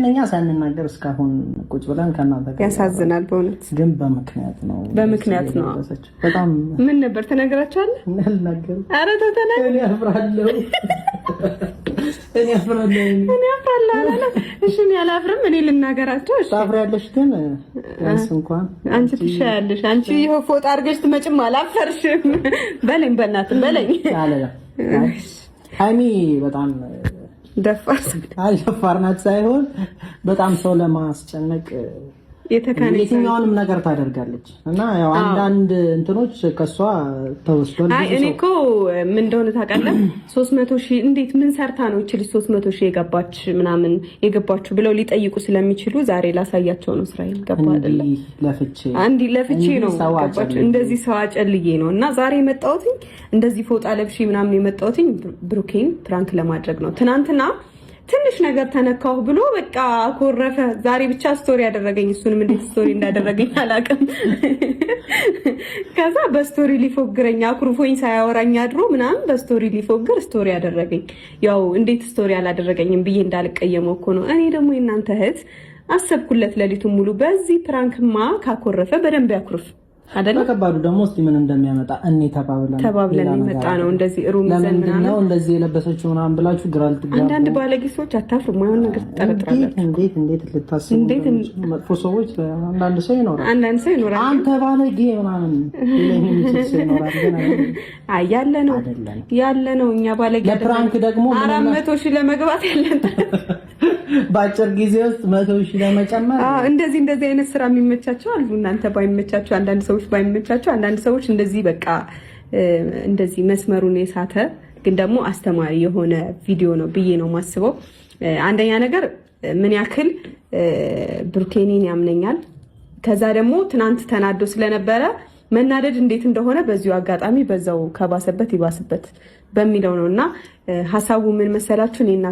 እኛ ሳንናገር እስካሁን ቁጭ ብለን ከእናንተ ጋር ያሳዝናል በእውነት ግን በምክንያት ነው በጣም ምን ነበር ተነግራቻለህ እናልናገር ኧረ ተው ተናገር እኔ አፍራለሁ እሺ እኔ አላፍርም እኔ ልናገራቸው እሺ ታፍሪያለሽ ግን እንኳን አንቺ ትሻያለሽ አንቺ ይሄ ፎጣ አድርገሽ ትመጭም አላፈርሽም በለኝ በእናትህ በለኝ ሃይሚ በጣም ደፋር ናት ሳይሆን በጣም ሰው ለማስጨነቅ የትኛውንም ነገር ታደርጋለች እና ያው አንዳንድ እንትኖች ከሷ ተወስዷል። አይ እኔ እኮ ምን እንደሆነ ታውቃለህ 300,000 እንዴት ምን ሰርታ ነው እቺ 300,000 የገባች ምናምን የገባችሁ ብለው ሊጠይቁ ስለሚችሉ ዛሬ ላሳያቸው ነው። እስራኤል ገባ አይደለ ለፍቼ ነው ገባች እንደዚህ ሰው አጨልዬ ነው እና ዛሬ የመጣሁት እንደዚህ ፎጣ ለብሼ ምናምን የመጣሁት ብሩኬን ፕራንክ ለማድረግ ነው። ትናንትና ትንሽ ነገር ተነካው ብሎ በቃ አኮረፈ። ዛሬ ብቻ ስቶሪ ያደረገኝ እሱንም እንዴት ስቶሪ እንዳደረገኝ አላውቅም። ከዛ በስቶሪ ሊፎግረኝ አኩርፎኝ ሳያወራኝ አድሮ ምናምን በስቶሪ ሊፎግር ስቶሪ ያደረገኝ። ያው እንዴት ስቶሪ አላደረገኝም ብዬ እንዳልቀየመው እኮ ነው። እኔ ደግሞ የእናንተ እህት አሰብኩለት ሌሊቱን ሙሉ በዚህ ፕራንክማ ካኮረፈ በደንብ ያኩርፍ አይደል? ተከባዱ ደግሞ እስቲ ምን እንደሚያመጣ እኔ ተባብለን ይመጣ ነው። እንደዚህ ሩም ዘንና ነው እንደዚህ የለበሰችው ምናምን ብላችሁ ግራል ትጋቡ። አንዳንድ ባለጌ ሰዎች አታፍሩም? ማይሆን ነገር ትጠረጥራላችሁ። እንዴት ልታስቡ መጥፎ ሰዎች አንዳንድ ሰው ይኖራል። አንተ ባለጌ ምናምን ለምን ሰው ይኖራል? ግን አይ ያለ ነው እኛ ባለጌ ለፕራንክ ደግሞ 400,000 ለመግባት ያለን ባጭር ጊዜ ውስጥ 100,000 ለመጨመር እንደዚህ አይነት ስራ የሚመቻቸው አሉ። እናንተ ባይመቻቸው አንዳንድ ሰዎች ባይመቻቸው አንዳንድ ሰዎች እንደዚህ በቃ እንደዚህ መስመሩን የሳተ ግን ደግሞ አስተማሪ የሆነ ቪዲዮ ነው ብዬ ነው ማስበው። አንደኛ ነገር ምን ያክል ብሩኬኒን ያምነኛል። ከዛ ደግሞ ትናንት ተናዶ ስለነበረ መናደድ እንዴት እንደሆነ በዚሁ አጋጣሚ በዛው ከባሰበት ይባስበት በሚለው ነውና ሐሳቡ ምን መሰላችሁ? እኔና